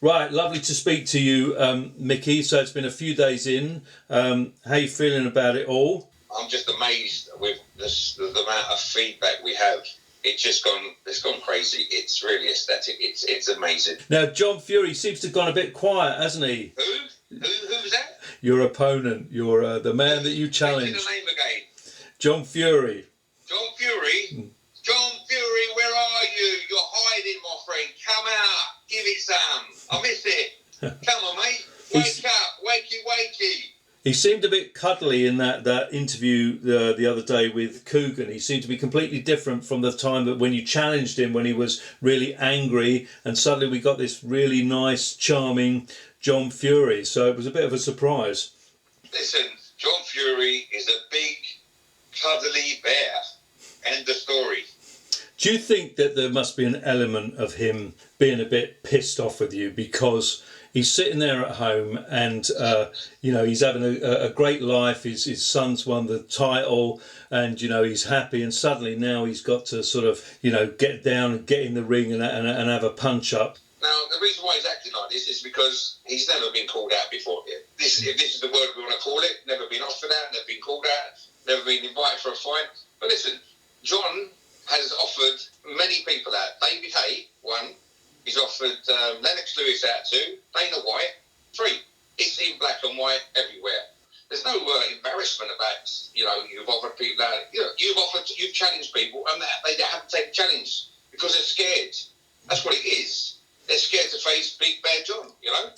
Right, lovely to speak to you, Micky. So it's been a few days in. How you feeling about it all? I'm just amazed with the amount of feedback we have. It's gone crazy. It's really aesthetic. It's amazing. Now, John Fury seems to have gone a bit quiet, hasn't he? Who's that? Your opponent, the man that you challenged. What's the name again? John Fury. John Fury? John Fury, where are you? You're hiding, my friend. Come out. Give it some. I miss it. Come on, mate. Wake up. Wakey. He seemed a bit cuddly in that interview the other day with Coogan. He seemed to be completely different from the time that when you challenged him, when he was really angry, and suddenly we got this really nice, charming John Fury. So it was a bit of a surprise. Listen, John Fury is a big, cuddly bear. End of story. Do you think that there must be an element of him being a bit pissed off with you because he's sitting there at home and, he's having a great life. His son's won the title and, he's happy. And suddenly now he's got to sort of, get down and get in the ring and have a punch up. Now, the reason why he's acting like this is because he's never been called out before. If this is the word we want to call it, never been offered out, never been called out, never been invited for a fight. But listen, John has offered many people out. David Hay, 1. He's offered Lennox Lewis out 2. Dana White, 3. It's in black and white everywhere. There's no embarrassment about, you've offered people out. You've challenged people and they haven't taken challenge because they're scared. That's what it is. They're scared to face Big Bear John,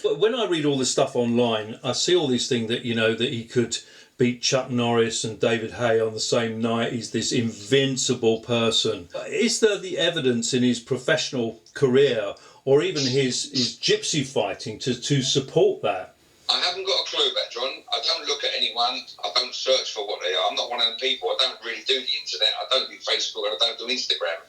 But when I read all this stuff online, I see all these things that, that he could beat Chuck Norris and David Hay on the same night. He's this invincible person. Is there the evidence in his professional career or even his gypsy fighting to support that? I haven't got a clue about John. I don't look at anyone. I don't search for what they are. I'm not one of them people. I don't really do the internet. I don't do Facebook and I don't do Instagram.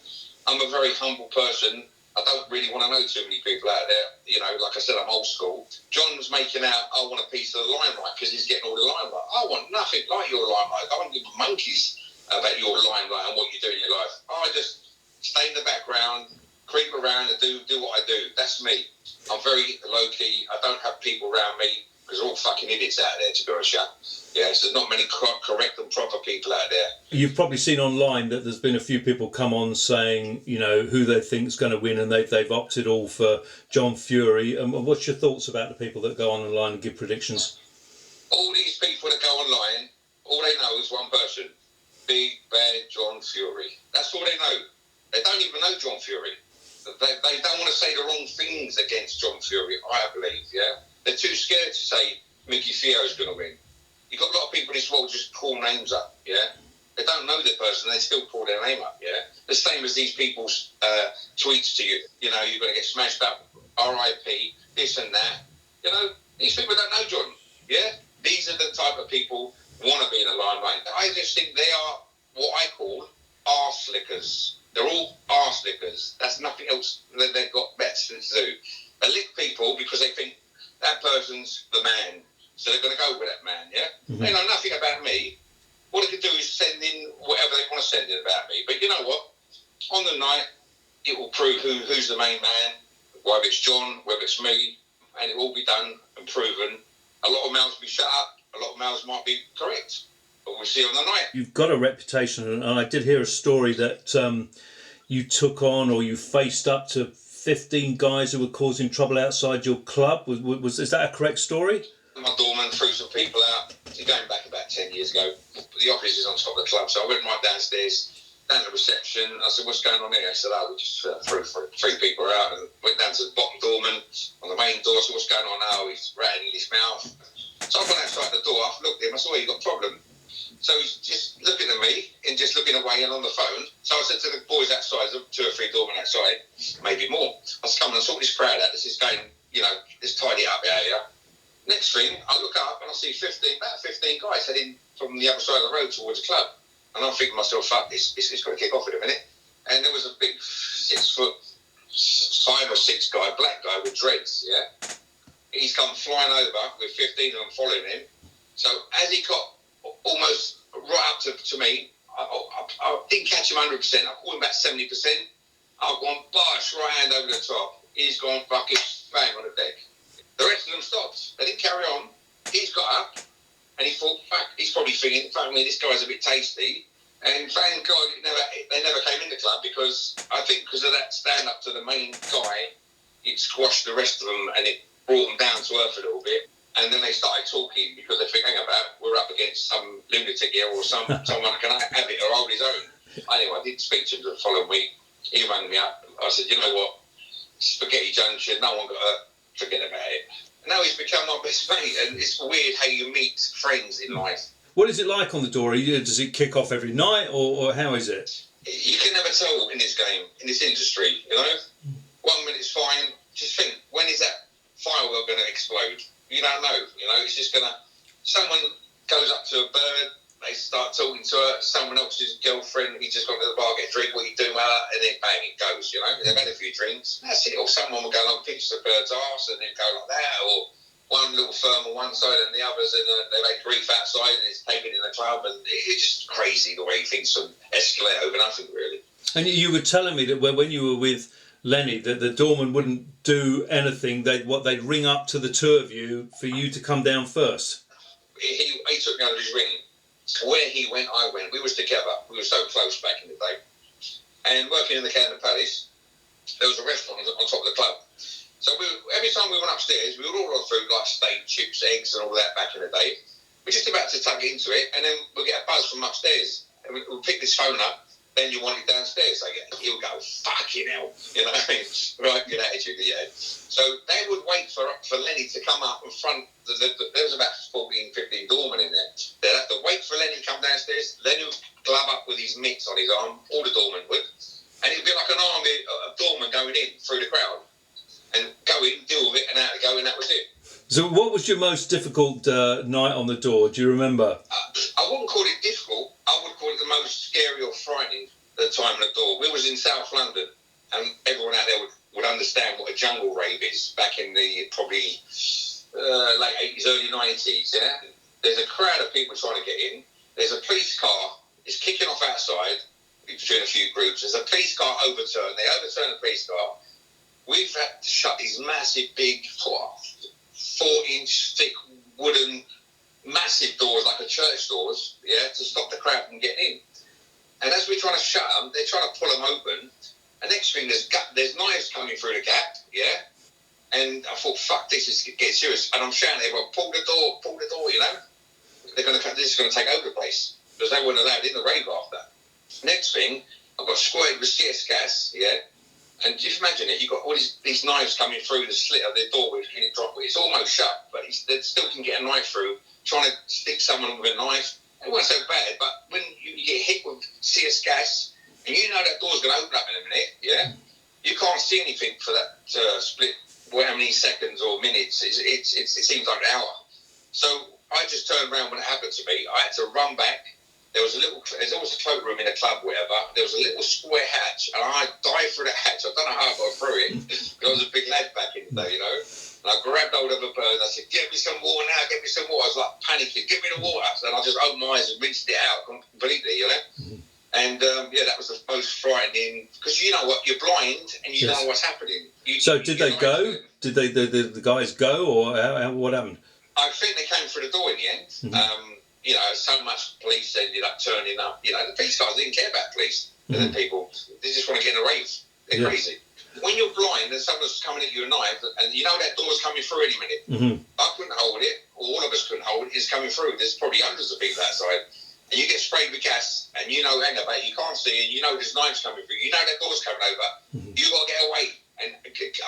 I'm a very humble person. I don't really want to know too many people out there. Like I said, I'm old school. John's making out, I want a piece of the limelight because he's getting all the limelight. I want nothing like your limelight. I don't give monkeys about your limelight and what you do in your life. I just stay in the background, creep around and do what I do. That's me. I'm very low-key. I don't have people around me because they're all fucking idiots out there, to be honest. Yeah, so there's not many correct and proper people out there. You've probably seen online that there's been a few people come on saying, who they think is going to win, and they've opted all for John Fury. And what's your thoughts about the people that go online and give predictions? All these people that go online, all they know is one person, Big Bad John Fury. That's all they know. They don't even know John Fury. They don't want to say the wrong things against John Fury, I believe, yeah? They're too scared to say Micky Theo is going to win. You've got a lot of people in this world just call names up, yeah? They don't know the person, they still call their name up, yeah? The same as these people's tweets to you. You're going to get smashed up, RIP, this and that. These people don't know John, yeah? These are the type of people who want to be in the limelight. I just think they are what I call arse lickers. They're all arse lickers. That's nothing else that they've got better to do. They lick people because they think that person's the man. So they're going to go with that man, yeah? Mm-hmm. They know nothing about me. What they can do is send in whatever they want to send in about me. But you know what? On the night, it will prove who's the main man, whether it's John, whether it's me, and it will be done and proven. A lot of mouths will be shut up. A lot of mouths might be correct. But we'll see on the night. You've got a reputation, and I did hear a story that you took on or you faced up to 15 guys who were causing trouble outside your club. Is that a correct story? My doorman threw some people out. Going back about 10 years ago. The office is on top of the club, so I went right downstairs, down to the reception. I said, "What's going on here?" I said, "We just threw 3 people out," and went down to the bottom doorman on the main door. So what's going on now? He's rattling his mouth. So I went outside the door. I looked at him. I saw he got a problem. So he's just looking at me and just looking away and on the phone. So I said to the boys outside, 2 or 3 doormen outside, maybe more, I was coming and sort this crowd out. This is going, let's tidy it up out here. Next thing, I look up and I see about 15 guys heading from the other side of the road towards the club. And I'm thinking to myself, fuck, it's going to kick off in a minute. And there was a big 6 foot, 5 or 6 guy, black guy with dreads, yeah? He's come flying over with 15 of them following him. So as he got almost right up to me, I didn't catch him 100%. I caught him about 70%. I've gone, bosh, right hand over the top. He's gone fucking bang on the deck. The rest of them stopped. They didn't carry on. He's got up and he thought, fuck, he's probably thinking, fuck me, this guy's a bit tasty. And thank God they never came in the club, because I think because of that stand up to the main guy, it squashed the rest of them and it brought them down to earth a little bit. And then they started talking, because they think, hang about, we're up against some lunatic here, or someone can have it or hold his own. Anyway, I did speak to him the following week. He rang me up. I said, you know what? Spaghetti junction, no one got hurt. Forget about it. Now he's become my best mate, and it's weird how you meet friends in life. What is it like on the door? Does it kick off every night, or how is it? You can never tell in this game, in this industry, you know? 1 minute's fine. Just think, when is that firework going to explode? You don't know, you know? It's just going to... Someone goes up to a bird, they start talking to her, someone else's girlfriend, he just gone to the bar, get a drink, what you doing, and then bang, it goes, you know? They've had a few drinks, that's it. Or someone will go along, pinch the bird's arse, and then go like that, or one little firm on one side and the others, and they've had grief outside, and it's taken in the club, and it's just crazy the way things escalate over nothing, really. And you were telling me that when you were with Lenny, that the doorman wouldn't do anything, they'd ring up to the two of you for you to come down first. He took me out of his ring. Where he went, I went. We was together. We were so close back in the day. And working in the Camden Palace, there was a restaurant on top of the club. So every time we went upstairs, we would order food like steak, chips, eggs and all that back in the day. We're just about to tuck into it, and then we'll get a buzz from upstairs. And we'll pick this phone up, then you want it downstairs. So he'll go, fucking hell. You know what I mean? Right, good attitude, yeah. So they would wait for Lenny to come up in front. There was about 14, 15 doormen in there. They'd have to wait for Lenny to come downstairs. Lenny would glove up with his mitts on his arm, all the doormen would. And it'd be like an army of doormen going in through the crowd. And go in, deal with it, and out to go, and that was it. So what was your most difficult night on the door? Do you remember? I wouldn't call it difficult. I would call it the most scary or frightening at the time on the door. We was in South London, and everyone out there would understand what a jungle rave is back in the probably late 80s, early 90s, yeah? There's a crowd of people trying to get in. There's a police car. It's kicking off outside between a few groups. There's a police car overturned. They overturn the police car. We've had to shut these massive, big, 4-inch thick wooden, massive doors, like a church doors, yeah, to stop the crowd from getting in. And as we're trying to shut them, they're trying to pull them open. And next thing, there's knives coming through the gap, yeah? And I thought, fuck, this is getting serious. And I'm shouting at everyone, pull the door, you know? This is going to take over the place. Because they weren't allowed in the rave after. Next thing, I got squirted with CS gas, yeah? And just imagine it, you've got all these knives coming through the slit of the door with it drop. It's almost shut, but they still can get a knife through, trying to stick someone with a knife. It wasn't so bad, but when you get hit with CS gas, and you know that door's going to open up in a minute, yeah? You can't see anything for that split, how many seconds or minutes. It seems like an hour. So I just turned around when it happened to me. I had to run back. There's always a cloakroom in a club, whatever. There was a little square hatch, and I dived through that hatch. I don't know how I got through it, because I was a big lad back in the day, you know. And I grabbed hold of a bird. I said, get me some water now, get me some water. I was like panicking, get me the water. And I just opened my eyes and rinsed it out completely, you know. And that was the most frightening, because you know what, you're blind and you don't know what's happening. So did they go? Did the guys go, or what happened? I think they came through the door in the end. You know, so much police ended up turning up. You know, the police guys didn't care about police and people. They just want to get in a rave. They're crazy. When you're blind and someone's coming at you with a knife, and you know that door's coming through any minute. I couldn't hold it, or all of us couldn't hold it. It's coming through. There's probably hundreds of people outside. And you get sprayed with gas, and you know, hang about, you can't see it, you know there's knives coming through, you know that door's coming over, you've got to get away and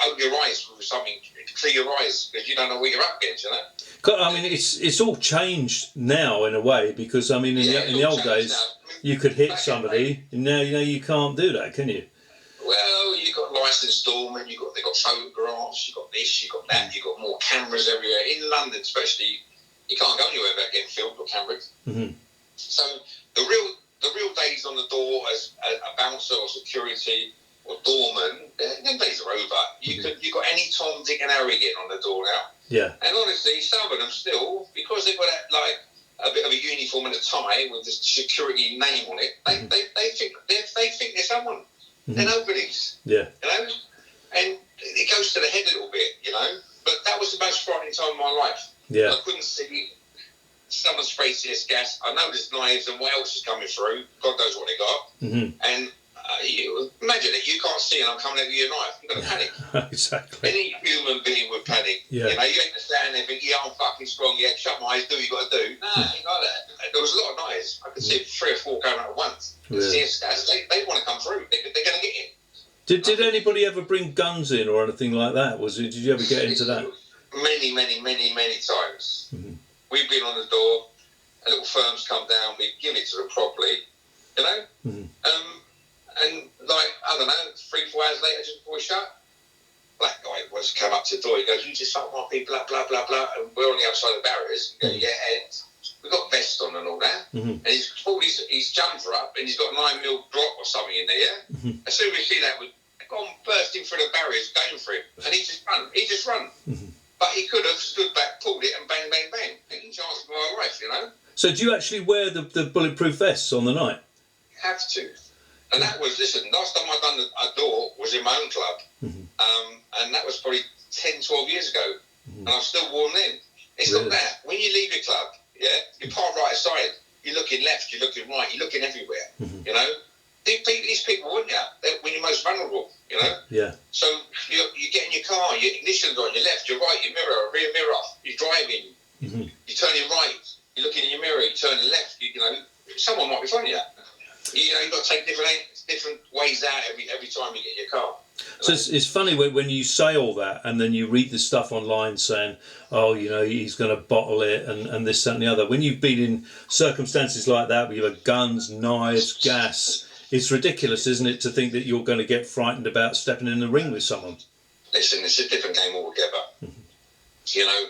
open your eyes with something, clear your eyes, because you don't know what you're up against, you know? I mean, it's all changed now in a way, because, I mean, in the old days, you could hit somebody, and now, you know, you can't do that, can you? Well, you've got licensed doormen, they've got photographs, you've got this, you've got that, you've got more cameras everywhere. In London especially, you can't go anywhere without getting filmed or cameraed. So the real days on the door as a bouncer or security or doorman, them days are over. You got any Tom, Dick and Harry getting on the door now. Yeah. And honestly, some of them still, because they've got that, like a bit of a uniform and a tie with the security name on it, they think they're someone. They're nobodies. Yeah. You know? And it goes close to the head a little bit, you know. But that was the most frightening time of my life. Yeah. I couldn't see someone spray CS gas. I know there's knives and what else is coming through. God knows what they got. Mm-hmm. And you imagine it. You can't see, and I'm coming at you with a knife. I'm going to panic. Exactly. Any human being would panic. Yeah. You know, you ain't stand there and think, yeah, I'm fucking strong. Yeah, shut my eyes. Do what you got to do. No, ain't like that. There was a lot of knives. I could see 3 or 4 going out at once. Really? CS gas. They want to come through. They're going to get in. Did anybody ever bring guns in or anything like that? Did you ever get into that? Many times. Mm-hmm. We've been on the door. A little firm's come down. We've given it to them properly. You know. Mm-hmm. And like I don't know, 3-4 hours later, just before we shut, black guy was come up to the door. He goes, "You just fuck my people, blah blah blah blah." And we're on the outside of the barriers. We go, "Yeah," and we've got vests on and all that. Mm-hmm. And he's pulled his jumper up, and he's got a 9mm Glock or something in there. Yeah. Mm-hmm. As soon as we see that, we've gone bursting through the barriers, going for him, and he just run. Mm-hmm. But he could have stood back, pulled it, and bang bang bang. Taking chances with my life, you know. So do you actually wear the bulletproof vests on the night? Have to. And that was, listen, last time I done a door was in my own club. Mm-hmm. And that was probably 10, 12 years ago. Mm-hmm. And I've still worn them. It's really? not that. When you leave your club, yeah, you park right aside. You're looking left, you're looking right, you're looking everywhere. Mm-hmm. You know? These people, wouldn't you? When you're most vulnerable, you know? Yeah. So you get in your car, your ignition's on, your left, your right, your mirror, rear mirror, you're driving, mm-hmm. You're turning right, you're looking in your mirror, you're turning left, you know, someone might be following you. You know, you've got to take different ways out every time you get in your car. So it's funny when you say all that and then you read the stuff online saying, oh, you know, he's going to bottle it and this, that and the other. When you've been in circumstances like that where you have guns, knives, gas, it's ridiculous, isn't it, to think that you're going to get frightened about stepping in the ring with someone? Listen, it's a different game altogether. Mm-hmm. You know,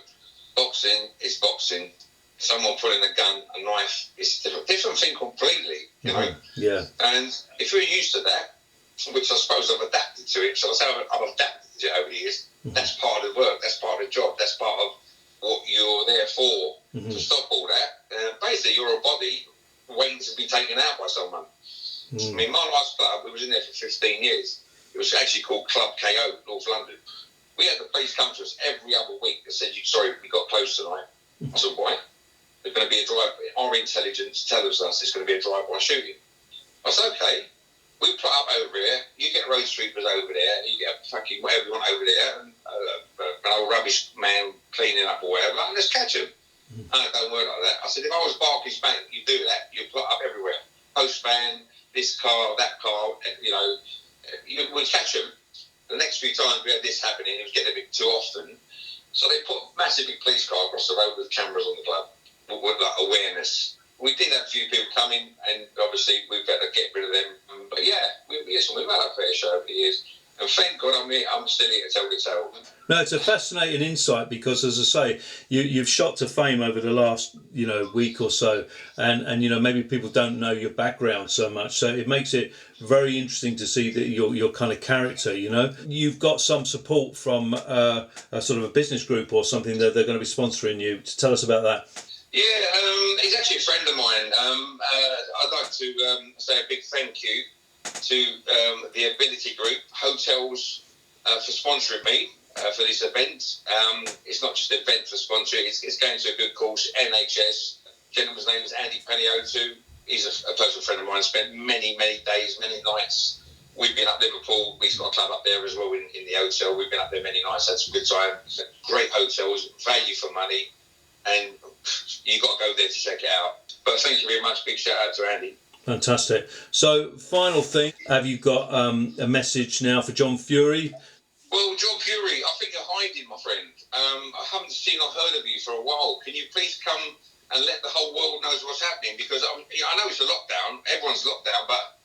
boxing is boxing. Someone pulling a gun, a knife, it's a different thing completely, you know? Yeah. And if you're used to that, which I suppose I've adapted to it, so I say I've adapted to it over the years, that's part of the work, that's part of the job, that's part of what you're there for, to stop all that. Basically, you're a body waiting to be taken out by someone. I mean, my last club, we was in there for 15 years. It was actually called Club KO, North London. We had the police come to us every other week and said, sorry, we got close tonight. I said, why? There's going to be a drive. Our intelligence tells us it's going to be a drive-by shooting. I said, okay, we put up over here. You get road sweepers over there. You get fucking whatever you want over there, and an old rubbish man cleaning up or whatever. And let's catch him. Don't work like that. I said, if I was Barclays Bank, you do that. You put up everywhere. Postman, this car, that car. You know, we'd catch him. The next few times we had this happening, it was getting a bit too often. So they put a massive big police car across the road with cameras on the club. With like awareness. We did have a few people coming, and obviously we've got to get rid of them. But yeah, we've had a fair show over the years. And thank God I'm still here to tell the tale. No, it's a fascinating insight because, as I say, you've shot to fame over the last week or so, and maybe people don't know your background so much. So it makes it very interesting to see that your kind of character. You've got some support from a sort of a business group or something that they're going to be sponsoring you. To tell us about that. Yeah, he's actually a friend of mine. I'd like to say a big thank you to the Ability Group, Hotels, for sponsoring me for this event. It's not just an event for sponsoring, it's going to a good cause, NHS. Gentleman's name is Andy Peniotu. He's a close friend of mine, spent many, many days, many nights. We've been up Liverpool, we've got a club up there as well in the hotel. We've been up there many nights, had some good time. Great hotels, value for money. And you've got to go there to check it out. But thank you very much. Big shout out to Andy. Fantastic. So, final thing, have you got a message now for John Fury? Well, John Fury, I think you're hiding, my friend. I haven't seen or heard of you for a while. Can you please come and let the whole world knows what's happening? Because I know it's a lockdown. Everyone's locked down, but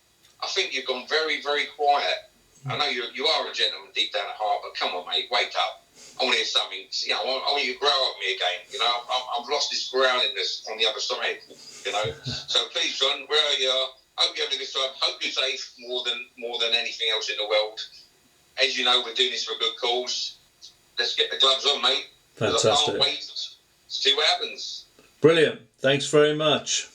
I think you've gone very, very quiet. I know you are a gentleman deep down at heart, but come on, mate, wake up. I want to hear something. I want you to grow up me again. I've lost this groundedness on the other side. So please, John, wherever you are, hope you're having a good time. Hope you're safe more than anything else in the world. As you know, we're doing this for a good cause. Let's get the gloves on, mate. Fantastic. I can't wait to see what happens. Brilliant. Thanks very much.